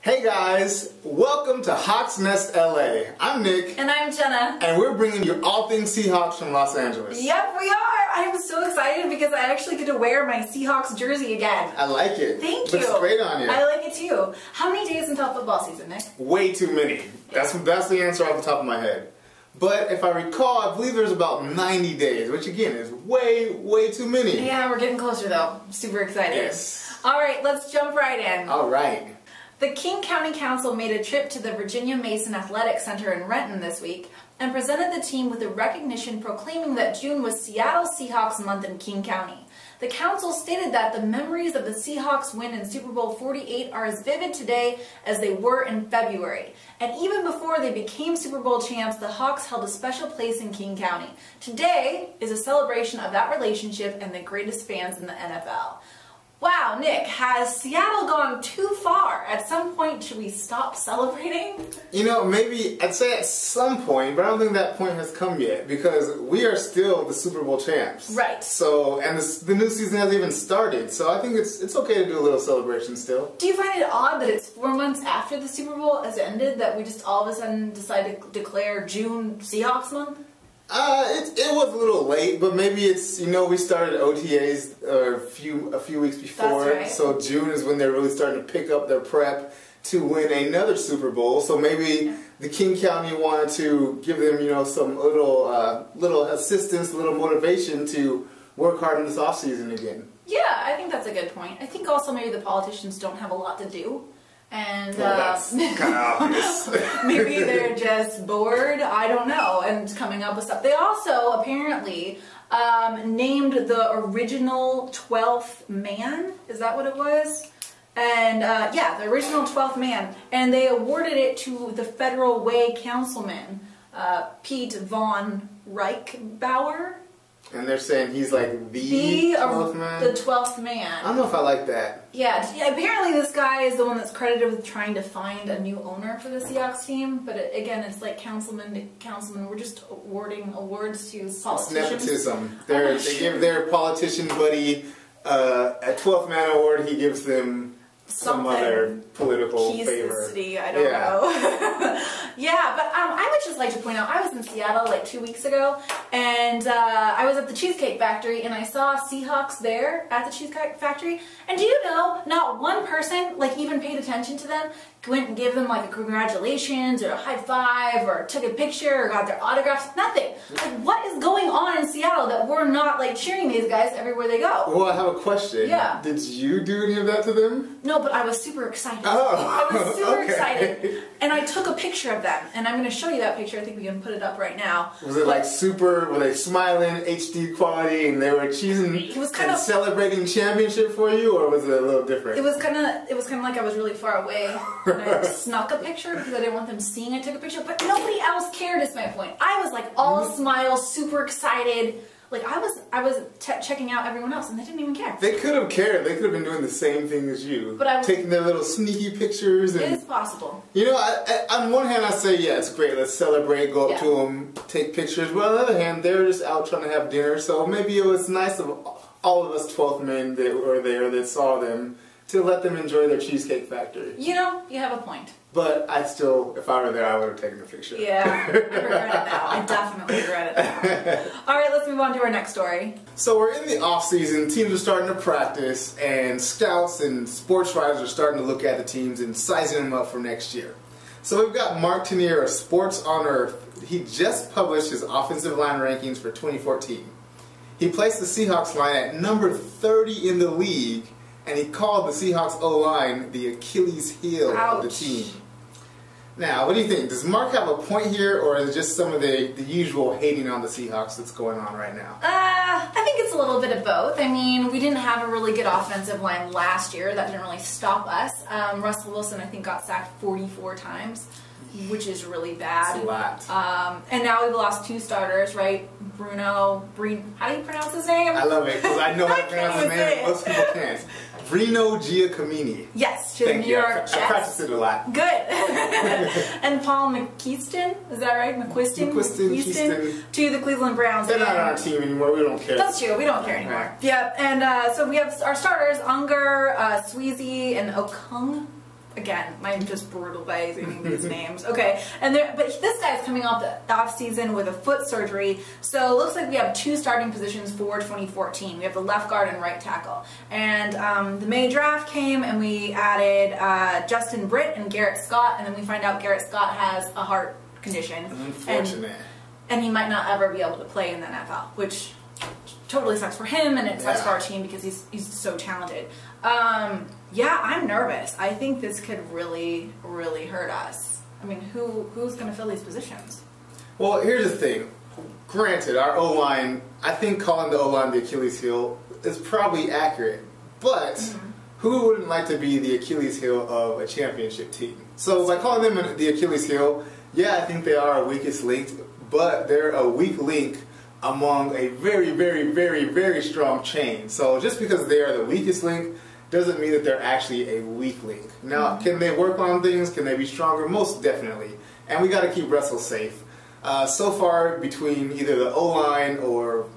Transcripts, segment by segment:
Hey guys, welcome to Hawks Nest LA. I'm Nick. And I'm Jenna. And we're bringing you all things Seahawks from Los Angeles. Yep, we are. I'm so excited because I actually get to wear my Seahawks jersey again. I like it. Thank you. Looks great on you. I like it too. How many days until football season, Nick? Way too many. That's the answer off the top of my head. But if I recall, I believe there's about 90 days, which again is way too many. Yeah, we're getting closer though. Super excited. Yes. All right, let's jump right in. All right. The King County Council made a trip to the Virginia Mason Athletic Center in Renton this week and presented the team with a recognition proclaiming that June was Seattle Seahawks Month in King County. The council stated that the memories of the Seahawks win in Super Bowl 48 are as vivid today as they were in February. And even before they became Super Bowl champs, the Hawks held a special place in King County. Today is a celebration of that relationship and the greatest fans in the NFL. Wow, Nick, has Seattle gone too far? At some point, should we stop celebrating? You know, maybe, I'd say at some point, but I don't think that point has come yet, because we are still the Super Bowl champs. Right. So, and the new season hasn't even started, so I think it's okay to do a little celebration still. Do you find it odd that it's 4 months after the Super Bowl has ended that we just all of a sudden decide to declare June Seahawks Month? It was a little late, but maybe it's, you know, we started OTAs a few weeks before, That's right. So June is when they're really starting to pick up their prep to win another Super Bowl. So maybe the King County wanted to give them, you know, some little assistance, a little motivation to work hard in this off season again. Yeah, I think that's a good point. I think also maybe the politicians don't have a lot to do. And that's kind of obvious. Maybe they're just bored, I don't know, and coming up with stuff. They also apparently named the original 12th man, is that what it was? And yeah, the original 12th man, and they awarded it to the Federal Way councilman, Pete Von Reichbauer. And they're saying he's like the 12th man? The 12th man. I don't know if I like that. Yeah, apparently this guy is the one that's credited with trying to find a new owner for the Seahawks team. But again, it's like councilman to councilman. We're just awarding awards to politicians. It's nepotism. They give their politician buddy a 12th man award. He gives them some other political favor. City, I don't know. Yeah, but I would just like to point out, I was in Seattle like 2 weeks ago, and I was at the Cheesecake Factory, and I saw Seahawks there at the Cheesecake Factory, and do you know, not one person like even paid attention to them, went and gave them like a congratulations or a high five or took a picture or got their autographs, nothing. Like, what is going on in Seattle that we're not like cheering these guys everywhere they go? Well, I have a question. Yeah. Did you do any of that to them? No, but I was super excited. Oh, I was super okay. excited. And I took a picture of them, and I'm going to show you that picture. I think we can put it up right now. Was it like super, were they smiling, HD quality, and they were cheesing and celebrating championship for you, or was it a little different? It was kind of like I was really far away, and I snuck a picture because I didn't want them seeing I took a picture, but nobody else cared is my point. I was like all smiles, super excited. Like I was checking out everyone else, and they didn't even care. They could have cared. They could have been doing the same thing as you. But taking their little sneaky pictures. And, it is possible. You know, on one hand I say, yeah, it's great. Let's celebrate, go up to them, take pictures. But on the other hand, they're just out trying to have dinner. So maybe it was nice of all of us 12th men that were there that saw them to let them enjoy their Cheesecake Factory. You know, you have a point. But I still, if I were there, I would have taken a picture. Yeah, I regret it now. I definitely regret it now. All right, let's move on to our next story. So we're in the off-season. Teams are starting to practice, and scouts and sports writers are starting to look at the teams and sizing them up for next year. So we've got Mark Tenier of Sports on Earth. He just published his offensive line rankings for 2014. He placed the Seahawks line at number 30 in the league, and he called the Seahawks O-line the Achilles heel of the team. Now, what do you think? Does Mark have a point here, or is it just some of the usual hating on the Seahawks that's going on right now? I think it's a little bit of both. I mean, we didn't have a really good offensive line last year. That didn't really stop us. Russell Wilson, I think, got sacked 44 times, which is really bad. That's a lot. And now we've lost 2 starters, right? How do you pronounce his name? I love it, because I know how to pronounce his name, and most people can't. Bruno Giacomini. Yes, to the New York Jets. I practiced it a lot. Good. And Paul McKeeston, is that right? McQuiston to the Cleveland Browns. They're not on our team anymore. We don't care. That's true. We don't care anymore. Right. Yeah, and so we have our starters: Unger, Sweezy, and Again, I'm just brutal by using these names. Okay, but this guy's coming off the off season with a foot surgery, so it looks like we have 2 starting positions for 2014. We have the left guard and right tackle. And the May draft came, and we added Justin Britt and Garrett Scott, and then we find out Garrett Scott has a heart condition. Unfortunate. And he might not ever be able to play in the NFL, which totally sucks for him, and it sucks for our team because he's so talented. Yeah, I'm nervous. I think this could really, really hurt us. I mean, who's going to fill these positions? Well, here's the thing. Granted, our O-line, I think calling the O-line the Achilles heel is probably accurate. But who wouldn't like to be the Achilles heel of a championship team? So by calling them the Achilles heel, yeah, I think they are our weakest link, but they're a weak link among a very, very, very, very strong chain. So just because they are the weakest link doesn't mean that they're actually a weak link. Now, can they work on things? Can they be stronger? Most definitely. And we got to keep Russell safe. So far, between either the O-line or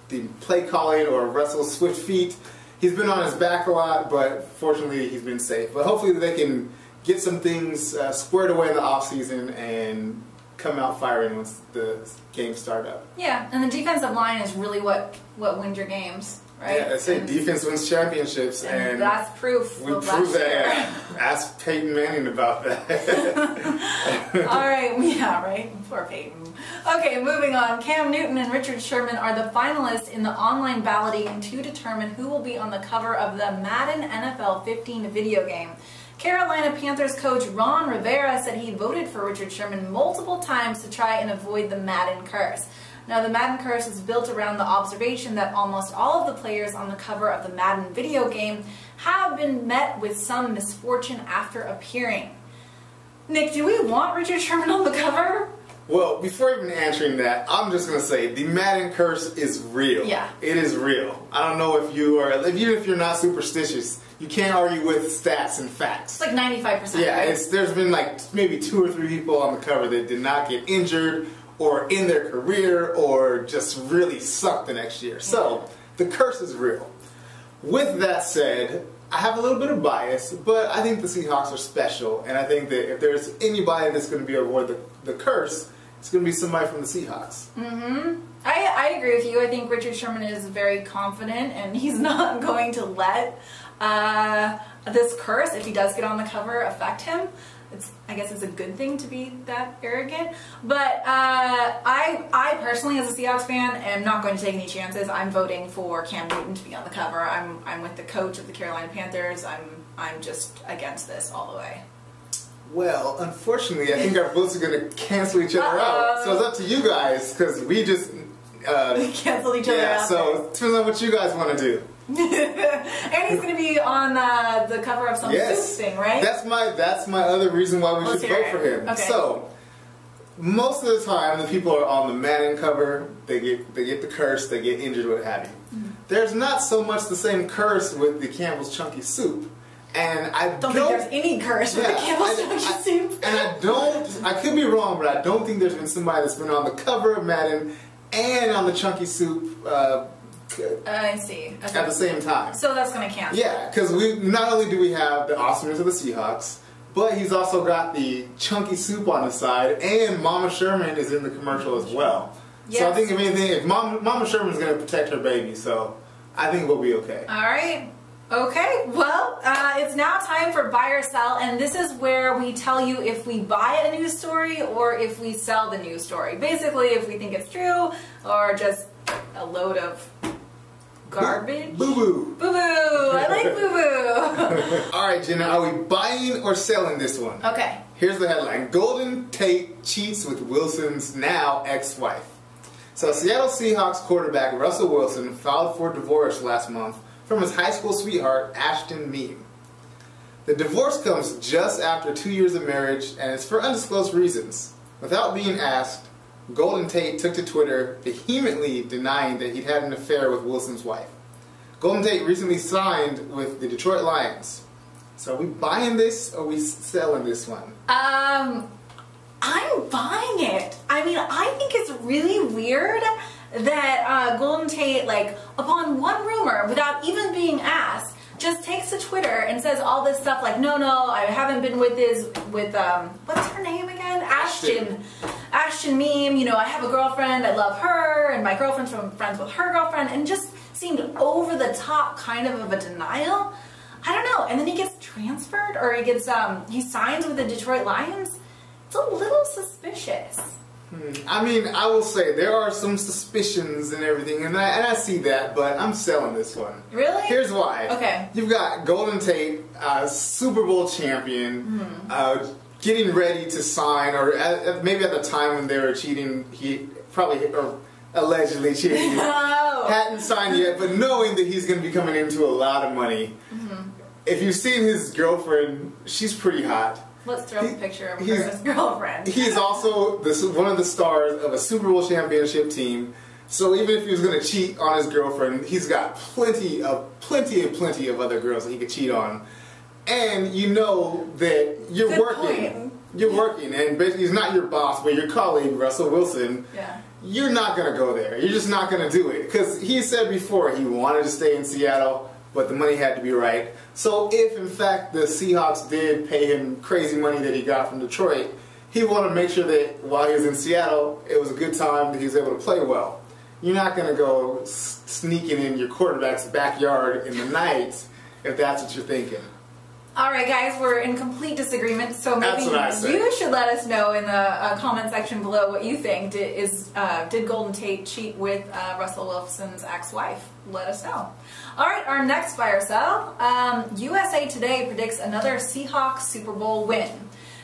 the play calling or Russell's swift feet, he's been on his back a lot, but fortunately he's been safe. But hopefully they can get some things squared away in the offseason and come out firing once the games start up. Yeah, and the defensive line is really what wins your games, right? Yeah, I say defense wins championships, and that's proof. We prove that. Ask Peyton Manning about that. All right, yeah, right. Poor Peyton. Okay, moving on. Cam Newton and Richard Sherman are the finalists in the online balloting to determine who will be on the cover of the Madden NFL 15 video game. Carolina Panthers coach Ron Rivera said he voted for Richard Sherman multiple times to try and avoid the Madden curse. Now, the Madden curse is built around the observation that almost all of the players on the cover of the Madden video game have been met with some misfortune after appearing. Nick, do we want Richard Sherman on the cover? Well, before even answering that, I'm just going to say the Madden curse is real. Yeah. It is real. I don't know if you are, even if you're not superstitious, you can't argue with stats and facts. It's like 95%. Yeah, right? There's been like maybe 2 or 3 people on the cover that did not get injured or in their career or just really suck the next year. So, the curse is real. With that said, I have a little bit of bias, but I think the Seahawks are special, and I think that if there's anybody that's going to be avoid the curse, it's going to be somebody from the Seahawks. I agree with you. I think Richard Sherman is very confident, and he's not going to let this curse, if he does get on the cover, affect him. I guess it's a good thing to be that arrogant. But I personally, as a Seahawks fan, am not going to take any chances. I'm voting for Cam Newton to be on the cover. I'm with the coach of the Carolina Panthers. I'm just against this all the way. Well, unfortunately, I think our votes are going to cancel each other out. So it's up to you guys, because we just... we canceled each other out. Yeah, so it depends on what you guys want to do. And he's going to be on the cover of some soup thing, right? That's my other reason why we should vote for him. Okay. So, most of the time, the people are on the Madden cover, they get the curse, they get injured, what have you. There's not so much the same curse with the Campbell's Chunky Soup. And I don't think there's any curse with the Campbell's Chunky Soup. And I could be wrong, but I don't think there's been somebody that's been on the cover of Madden and on the Chunky Soup I see. Okay. At the same time. So that's going to cancel. Yeah, because not only do we have the awesomeness of the Seahawks, but he's also got the Chunky Soup on the side, and Mama Sherman is in the commercial as well. Yes. So I think if anything, if Mama Sherman's going to protect her baby, so I think we'll be okay. All right. Okay, well, it's now time for buy or sell, and this is where we tell you if we buy a news story or if we sell the news story. Basically, if we think it's true or just a load of garbage. Boo-boo. Boo-boo. I like boo-boo. All right, Jenna, are we buying or selling this one? Okay. Here's the headline. Golden Tate cheats with Wilson's now ex-wife. So Seattle Seahawks quarterback Russell Wilson filed for divorce last month from his high school sweetheart, Ashton Meem. The divorce comes just after 2 years of marriage, and it's for undisclosed reasons. Without being asked, Golden Tate took to Twitter vehemently denying that he'd had an affair with Wilson's wife. Golden Tate recently signed with the Detroit Lions. So are we buying this or are we selling this one? I'm buying it. I mean, I think it's really weird that Golden Tate, like, upon one rumor, without even being asked, just takes to Twitter and says all this stuff like, no, I haven't been with what's her name again? Ashton meme, you know, I have a girlfriend, I love her, and my girlfriend's friends with her girlfriend, and just seemed over the top kind of a denial. I don't know. And then he gets transferred, or he signs with the Detroit Lions. It's a little suspicious. I mean, I will say there are some suspicions and everything, and I see that, but I'm selling this one. Really? Here's why. Okay. You've got Golden Tate, Super Bowl champion, getting ready to sign, or maybe at the time when they were cheating, he probably, or allegedly cheating, hadn't signed yet, but knowing that he's going to be coming into a lot of money. If you've seen his girlfriend, she's pretty hot. Let's throw a picture of her as girlfriend. He's also one of the stars of a Super Bowl championship team. So even if he was going to cheat on his girlfriend, he's got plenty of other girls that he could cheat on. And you know that you're working. You're working, and basically he's not your boss, but your colleague, Russell Wilson. Yeah. You're not going to go there. You're just not going to do it. Because he said before he wanted to stay in Seattle, but the money had to be right. So if, in fact, the Seahawks did pay him crazy money that he got from Detroit, he wanted to make sure that while he was in Seattle, it was a good time, that he was able to play well. You're not going to go sneaking in your quarterback's backyard in the night if that's what you're thinking. Alright guys, we're in complete disagreement, so maybe you should let us know in the comment section below what you think. Did Golden Tate cheat with Russell Wilson's ex-wife? Let us know. Alright, our next buy or sell. USA Today predicts another Seahawks Super Bowl win,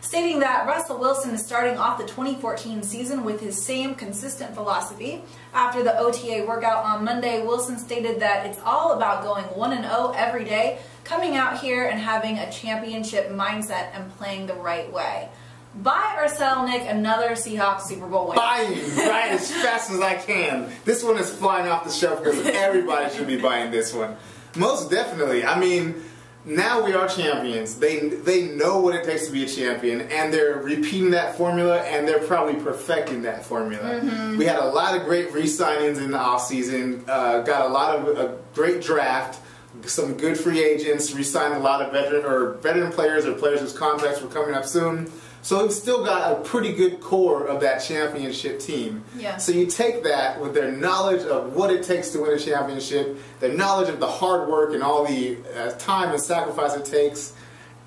stating that Russell Wilson is starting off the 2014 season with his same consistent philosophy. After the OTA workout on Monday, Wilson stated that it's all about going 1-0 every day, coming out here and having a championship mindset and playing the right way. Buy or sell, Nick, another Seahawks Super Bowl win? Buying right as fast as I can. This one is flying off the shelf because everybody should be buying this one. Most definitely. I mean, now we are champions. They know what it takes to be a champion, and they're repeating that formula, and they're probably perfecting that formula. We had a lot of great re-signings in the offseason, got a lot of a great draft, some good free agents, re-signed a lot of veteran players or players whose contracts were coming up soon. So we've still got a pretty good core of that championship team. Yeah. So you take that with their knowledge of what it takes to win a championship, their knowledge of the hard work and all the time and sacrifice it takes,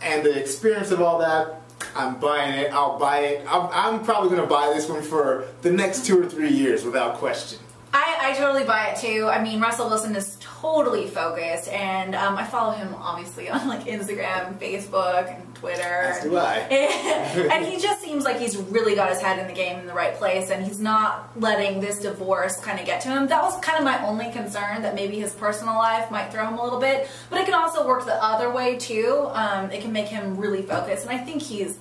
and the experience of all that. I'm buying it. I'll buy it. I'm probably going to buy this one for the next 2 or 3 years without question. I totally buy it too. I mean, Russell Wilson is totally focused, and I follow him obviously on like Instagram, Facebook, and Twitter. As do I. And he just seems like he's really got his head in the game in the right place, and he's not letting this divorce kind of get to him. That was kind of my only concern, that maybe his personal life might throw him a little bit, but it can also work the other way too. It can make him really focused, and I think he's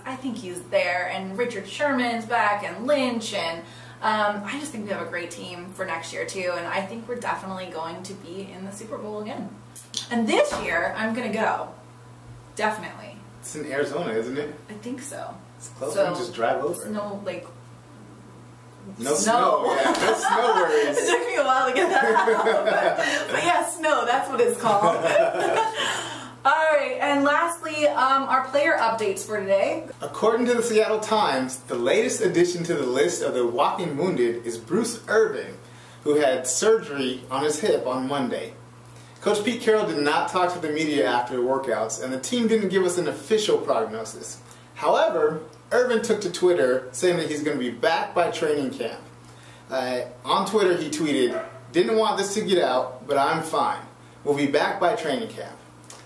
there. And Richard Sherman's back, and Lynch, and I just think we have a great team for next year too, and I think we're definitely going to be in the Super Bowl again. And this year, I'm going to go. Definitely. It's in Arizona, isn't it? I think so. It's close. So, just drive over. No, like... No snow. Yeah, no snow worries. It took me a while to get that out. But yeah, snow, that's what it's called. Alright, and lastly, our player updates for today. According to the Seattle Times, the latest addition to the list of the walking wounded is Bruce Irvin, who had surgery on his hip on Monday. Coach Pete Carroll did not talk to the media after the workouts, and the team didn't give us an official prognosis. However, Irvin took to Twitter saying that he's going to be back by training camp. On Twitter he tweeted, "Didn't want this to get out, but I'm fine. We'll be back by training camp.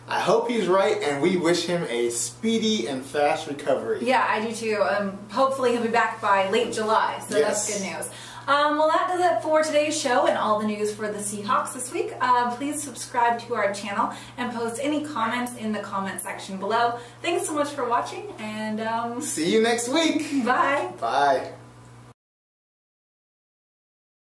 I hope he's right, and we wish him a speedy and fast recovery." Yeah, I do too. Hopefully he'll be back by late July, so yes. That's good news. Well, that does it for today's show and all the news for the Seahawks this week. Please subscribe to our channel and post any comments in the comment section below. Thanks so much for watching, and see you next week. Bye. Bye.